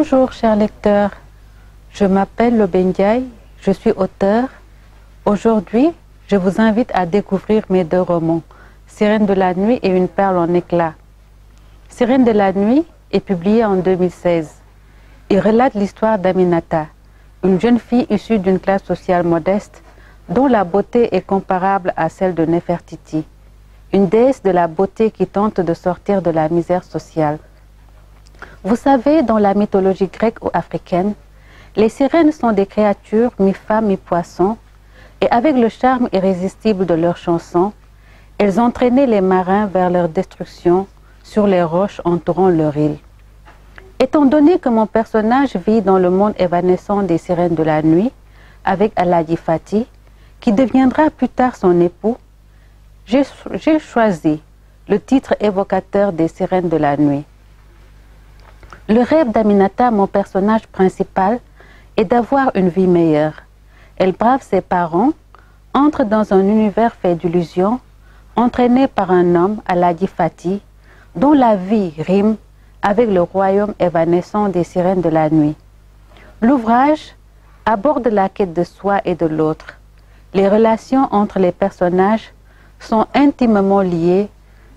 Bonjour chers lecteurs, je m'appelle Lobé Ndiaye, je suis auteur. Aujourd'hui, je vous invite à découvrir mes deux romans, Sirène de la nuit et Une perle en éclats. Sirène de la nuit est publié en 2016. Il relate l'histoire d'Aminata, une jeune fille issue d'une classe sociale modeste dont la beauté est comparable à celle de Nefertiti, une déesse de la beauté qui tente de sortir de la misère sociale. Vous savez, dans la mythologie grecque ou africaine, les sirènes sont des créatures mi-femmes, mi-poissons, et avec le charme irrésistible de leurs chansons, elles entraînaient les marins vers leur destruction sur les roches entourant leur île. Étant donné que mon personnage vit dans le monde évanescent des sirènes de la nuit, avec Alaaji Fati, qui deviendra plus tard son époux, j'ai choisi le titre évocateur des sirènes de la nuit. Le rêve d'Aminata, mon personnage principal, est d'avoir une vie meilleure. Elle brave ses parents, entre dans un univers fait d'illusions, entraînée par un homme, Alaaji Fati, dont la vie rime avec le royaume évanescent des sirènes de la nuit. L'ouvrage aborde la quête de soi et de l'autre. Les relations entre les personnages sont intimement liées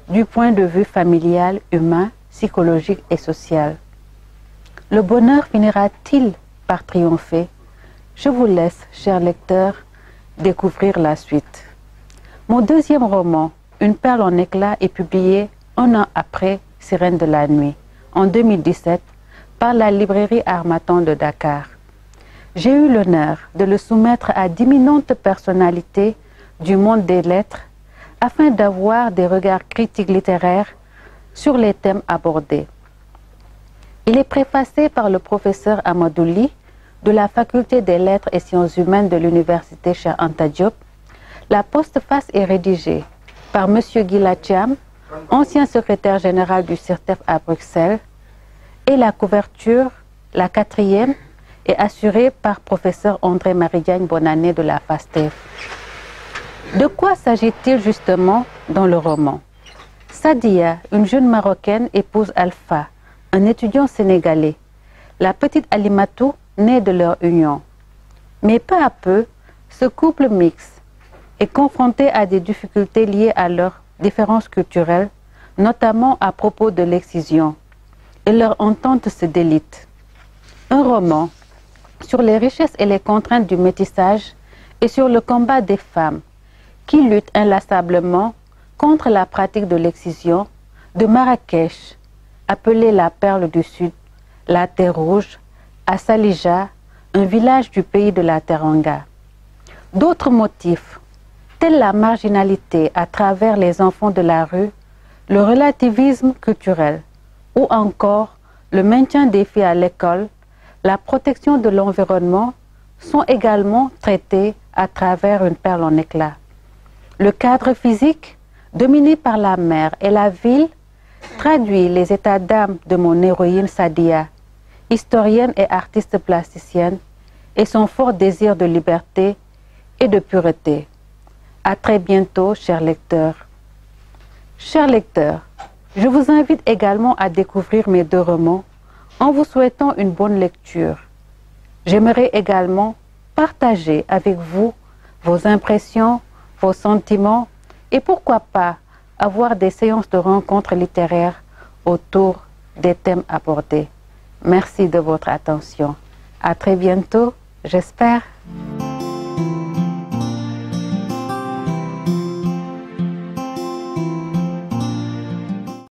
du point de vue familial, humain, psychologique et social. Le bonheur finira-t-il par triompher? Je vous laisse, chers lecteurs, découvrir la suite. Mon deuxième roman, Une perle en éclats, est publié un an après Sirène de la nuit, en 2017, par la librairie Harmattan de Dakar. J'ai eu l'honneur de le soumettre à d'imminentes personnalités du monde des lettres afin d'avoir des regards critiques littéraires sur les thèmes abordés. Il est préfacé par le professeur Amadouli de la Faculté des Lettres et Sciences Humaines de l'Université Cheikh Anta Diop. La postface est rédigée par M. Guy Lathiam, ancien secrétaire général du CIRTEF à Bruxelles, et la couverture, la quatrième, est assurée par professeur André-Marie Diagne Bonannée de la FASTEF. De quoi s'agit-il justement dans le roman? Sadia, une jeune Marocaine, épouse Alpha, un étudiant sénégalais. La petite Alimatou naît de leur union. Mais peu à peu, ce couple mixte est confronté à des difficultés liées à leurs différences culturelles, notamment à propos de l'excision, et leur entente se délite. Un roman sur les richesses et les contraintes du métissage et sur le combat des femmes qui luttent inlassablement contre la pratique de l'excision de Marrakech, appelée la Perle du Sud, la Terre Rouge, à Salija, un village du pays de la Teranga. D'autres motifs, tels la marginalité à travers les enfants de la rue, le relativisme culturel ou encore le maintien des filles à l'école, la protection de l'environnement sont également traités à travers Une perle en éclats. Le cadre physique, dominé par la mer et la ville, traduit les états d'âme de mon héroïne Sadia, historienne et artiste plasticienne, et son fort désir de liberté et de pureté. À très bientôt, chers lecteurs. Chers lecteurs, je vous invite également à découvrir mes deux romans en vous souhaitant une bonne lecture. J'aimerais également partager avec vous vos impressions, vos sentiments et pourquoi pas avoir des séances de rencontres littéraires autour des thèmes abordés. Merci de votre attention. À très bientôt, j'espère.